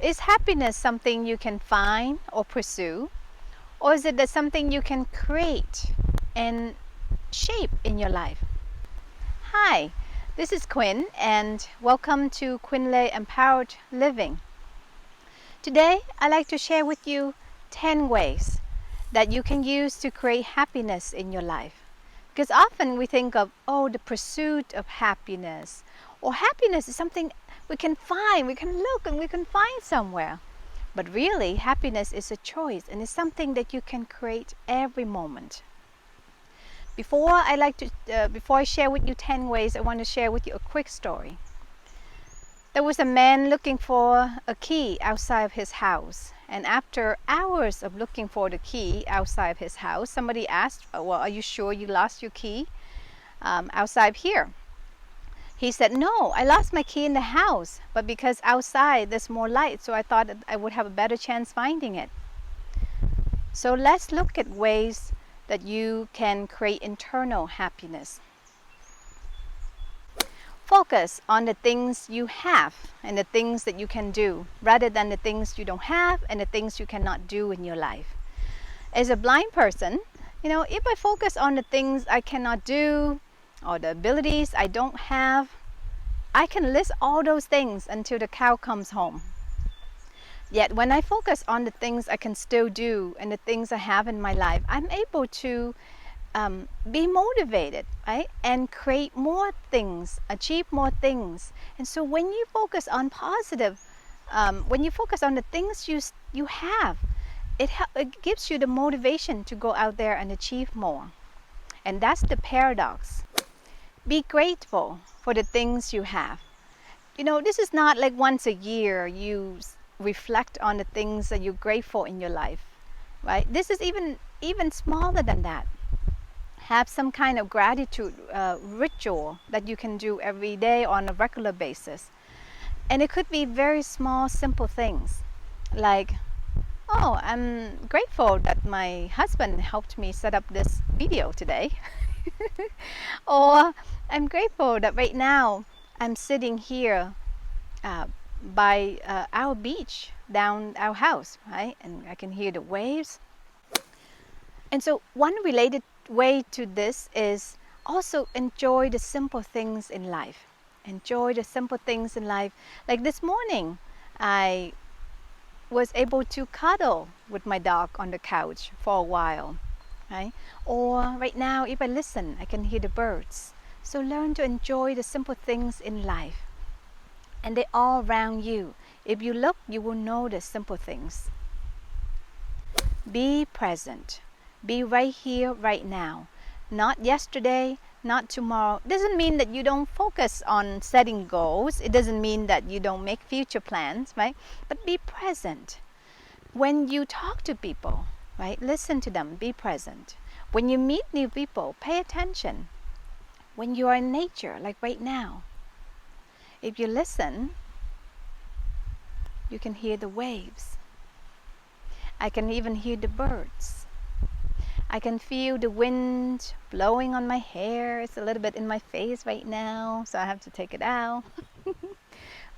Is happiness something you can find or pursue? Or is it that something you can create and shape in your life? Hi, this is Quyn, and welcome to Quyn Lê Empowered Living. Today, I'd like to share with you 10 ways that you can use to create happiness in your life. Because often we think of, the pursuit of happiness. Or happiness is something we can find, we can look and we can find somewhere. But really, happiness is a choice and it's something that you can create every moment. Before I share with you 10 ways, I want to share with you a quick story. There was a man looking for a key outside of his house. And after hours of looking for the key outside of his house, somebody asked, well, are you sure you lost your key outside here? He said, no, I lost my key in the house, but because outside there's more light, so I thought that I would have a better chance finding it. So let's look at ways that you can create internal happiness. Focus on the things you have and the things that you can do, rather than the things you don't have and the things you cannot do in your life. As a blind person, if I focus on the things I cannot do or the abilities I don't have, I can list all those things until the cow comes home. Yet when I focus on the things I can still do and the things I have in my life, I'm able to be motivated, right? And create more things, achieve more things. And so when you focus on positive, when you focus on the things you have, it gives you the motivation to go out there and achieve more. And that's the paradox. Be grateful for the things you have. This is not like once a year you reflect on the things that you're grateful in your life, right? This is even smaller than that. Have some kind of gratitude ritual that you can do every day on a regular basis. And it could be very small, simple things like, I'm grateful that my husband helped me set up this video today. Or I'm grateful that right now I'm sitting here by our beach down our house, right? And I can hear the waves. And so one related way to this is also enjoy the simple things in life. Enjoy the simple things in life. Like this morning, I was able to cuddle with my dog on the couch for a while, right? Or right now, if I listen, I can hear the birds. So learn to enjoy the simple things in life. And they're all around you. If you look, you will know the simple things. Be present. Be right here, right now. Not yesterday, not tomorrow. It doesn't mean that you don't focus on setting goals. It doesn't mean that you don't make future plans, right? But be present. When you talk to people, right? Listen to them, be present. When you meet new people, pay attention. When you are in nature, like right now, if you listen, you can hear the waves. I can even hear the birds. I can feel the wind blowing on my hair. It's a little bit in my face right now, so I have to take it out.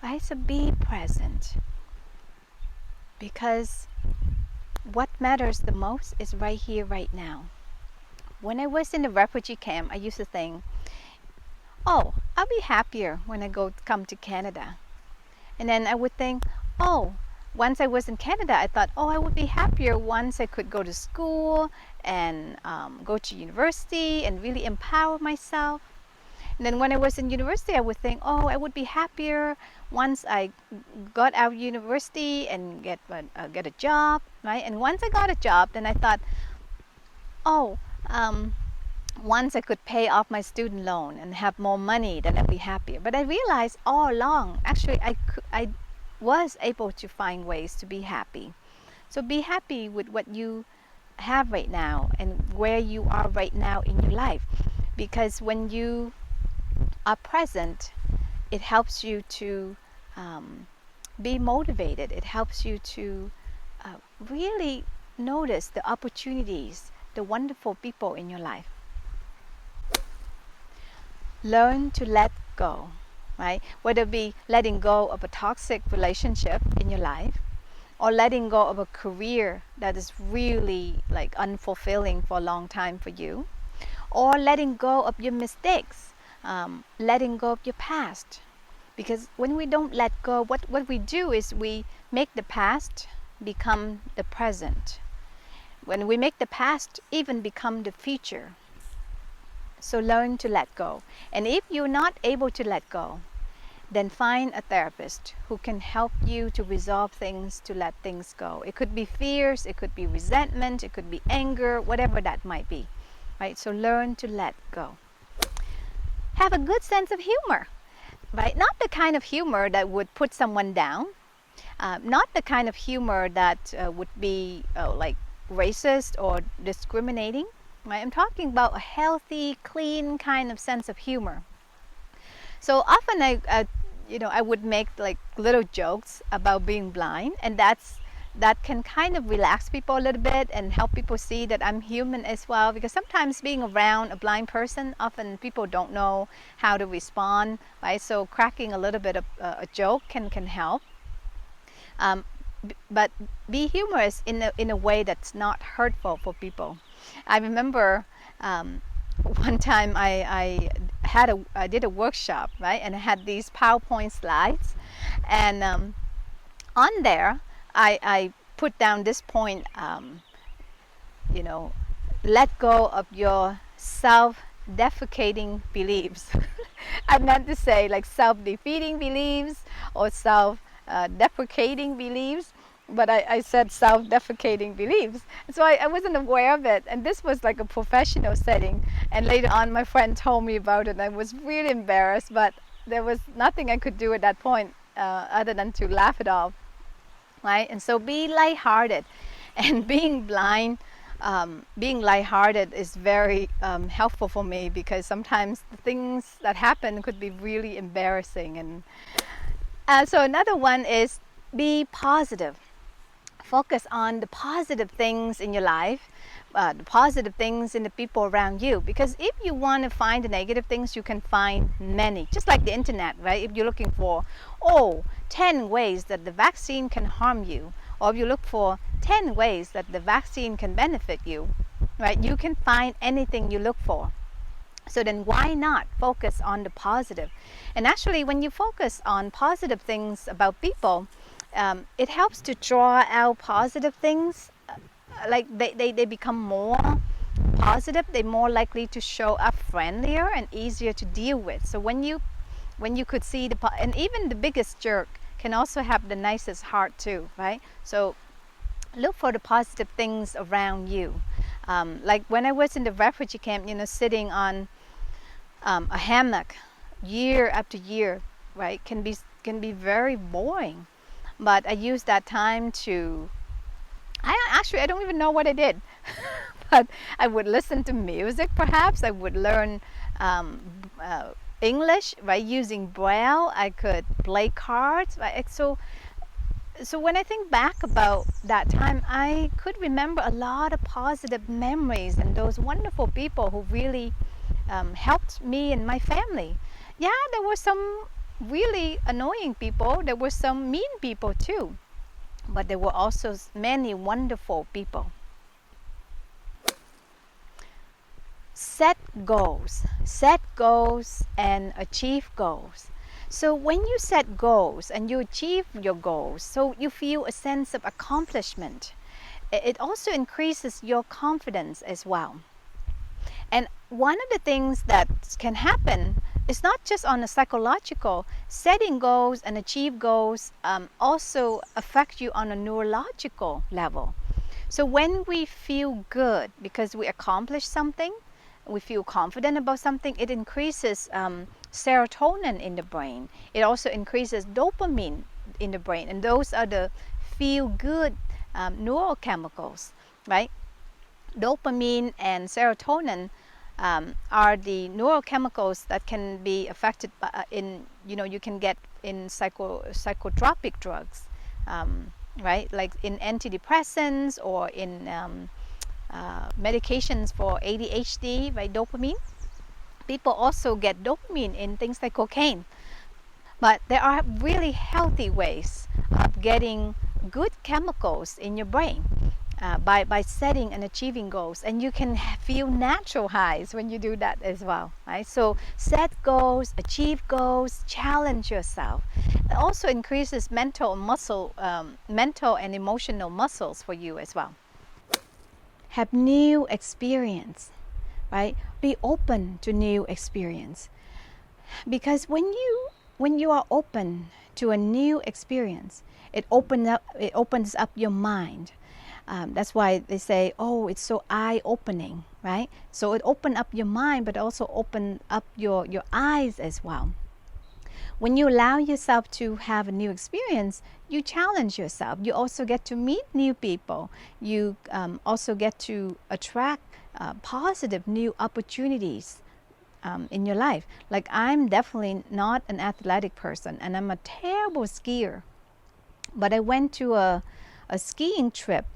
Right? So be present. Because what matters the most is right here, right now. When I was in the refugee camp, I used to think, I'll be happier when I come to Canada. And then I would think, once I was in Canada, I thought, I would be happier once I could go to school and go to university and really empower myself. And then when I was in university, I would think, I would be happier once I got out of university and get a job, right? And once I got a job, then I thought, once I could pay off my student loan and have more money, then I'd be happier. But I realized all along, actually, I was able to find ways to be happy. So be happy with what you have right now and where you are right now in your life. Because when you are present, it helps you to be motivated. It helps you to really notice the opportunities, the wonderful people in your life. Learn to let go. right? Whether it be letting go of a toxic relationship in your life, or letting go of a career that is really like unfulfilling for a long time for you, or letting go of your mistakes, letting go of your past. Because when we don't let go, what we do is we make the past become the present. When we make the past even become the future. So learn to let go. And if you're not able to let go, then find a therapist who can help you to resolve things, to let things go. It could be fears, it could be resentment, it could be anger, whatever that might be. Right? So learn to let go. Have a good sense of humor. Right? Not the kind of humor that would put someone down. Not the kind of humor that would be like racist or discriminating. Right? I'm talking about a healthy, clean kind of sense of humor. So often I would make like little jokes about being blind, and that can kind of relax people a little bit and help people see that I'm human as well. Because sometimes being around a blind person, often people don't know how to respond, right? So cracking a little bit of a joke can help. But be humorous in a way that's not hurtful for people. I remember one time I did a workshop, right, and I had these PowerPoint slides, and on there I put down this point, let go of your self-defecating beliefs. I meant to say like self-defeating beliefs or self-deprecating beliefs, but I said self-defecating beliefs. So I wasn't aware of it, and this was like a professional setting, and later on my friend told me about it, and I was really embarrassed, but there was nothing I could do at that point other than to laugh it off, right? And so be lighthearted. And being blind, being lighthearted is very helpful for me, because sometimes the things that happen could be really embarrassing. And so another one is be positive. Focus on the positive things in your life, the positive things in the people around you. Because if you want to find the negative things, you can find many. Just like the internet, right? If you're looking for, 10 ways that the vaccine can harm you, or if you look for 10 ways that the vaccine can benefit you, right? You can find anything you look for. So then why not focus on the positive? And actually, when you focus on positive things about people, it helps to draw out positive things. Like they become more positive. They're more likely to show up friendlier and easier to deal with. So when you could see and even the biggest jerk can also have the nicest heart too, right? So look for the positive things around you. Like when I was in the refugee camp, sitting on a hammock year after year, right, can be very boring. But I used that time to, I don't even know what I did. But I would listen to music, perhaps. I would learn English, right, using Braille. I could play cards, right? So when I think back about that time, I could remember a lot of positive memories and those wonderful people who really helped me and my family. Yeah, there were some really annoying people. There were some mean people too. But there were also many wonderful people. Set goals and achieve goals. So when you set goals and you achieve your goals, so you feel a sense of accomplishment. It also increases your confidence as well. And one of the things that can happen is not just on a psychological. Setting goals and achieve goals also affect you on a neurological level. So when we feel good because we accomplished something, we feel confident about something, it increases serotonin in the brain. It also increases dopamine in the brain, and those are the feel-good neurochemicals, right? Dopamine and serotonin are the neurochemicals that can be affected by, you can get in psychotropic drugs, right? Like in antidepressants or in medications for ADHD, right? Dopamine. People also get dopamine in things like cocaine. But there are really healthy ways of getting good chemicals in your brain by setting and achieving goals. And you can feel natural highs when you do that as well, right? So set goals, achieve goals, challenge yourself. It also increases mental and emotional muscles for you as well. Have new experience, right? Be open to new experience. Because when you are open to a new experience, it opens up your mind. That's why they say, oh, it's so eye-opening, right? So it open up your mind, but also open up your eyes as well. When you allow yourself to have a new experience, you challenge yourself. You also get to meet new people. You also get to attract positive new opportunities in your life. Like, I'm definitely not an athletic person, and I'm a terrible skier. But I went to a skiing trip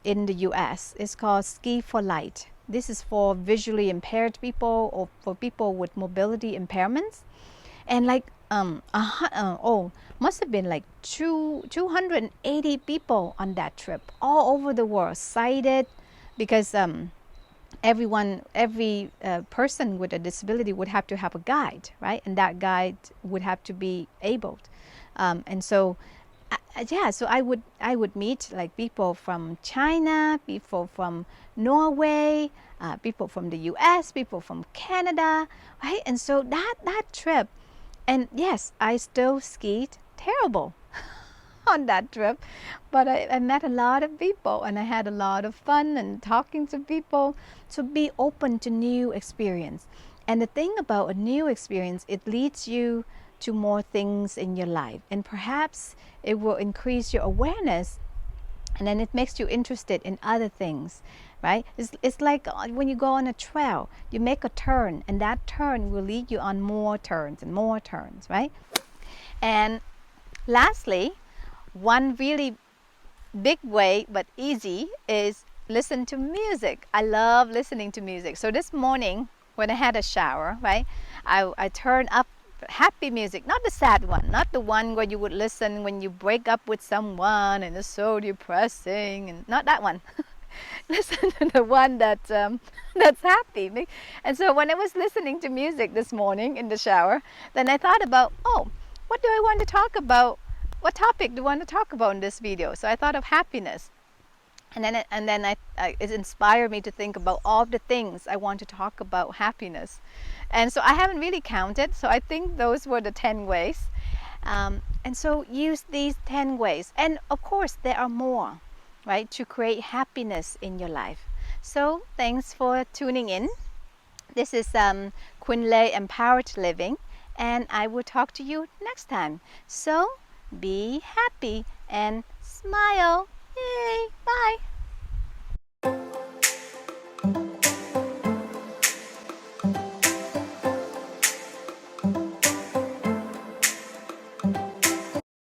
in the US. It's called Ski for Light. This is for visually impaired people or for people with mobility impairments. And like, must have been like 280 people on that trip, all over the world, sighted, because every person with a disability would have to have a guide, right? And that guide would have to be abled. And so, yeah, so I would meet like people from China, people from Norway, people from the US, people from Canada, right? And so that trip, and yes, I still skied terrible on that trip, but I met a lot of people and I had a lot of fun and talking to people. So be open to new experience. And the thing about a new experience, it leads you to more things in your life, and perhaps it will increase your awareness, and then it makes you interested in other things, right? It's like when you go on a trail, you make a turn, and that turn will lead you on more turns and more turns, right? And lastly, one really big way but easy is listen to music. I love listening to music. So this morning when I had a shower, right, I turned up happy music, not the sad one, not the one where you would listen when you break up with someone and it's so depressing, and not that one. Listen to the one that's happy. And so when I was listening to music this morning in the shower, then I thought about, oh, what do I want to talk about? What topic do I want to talk about in this video? So I thought of happiness. And then it inspired me to think about all the things I want to talk about happiness. And so I haven't really counted, so I think those were the 10 ways. And so use these 10 ways. And of course, there are more, right, to create happiness in your life. So thanks for tuning in. This is Quyn Lê Empowered Living, and I will talk to you next time. So be happy and smile. Yay! Bye!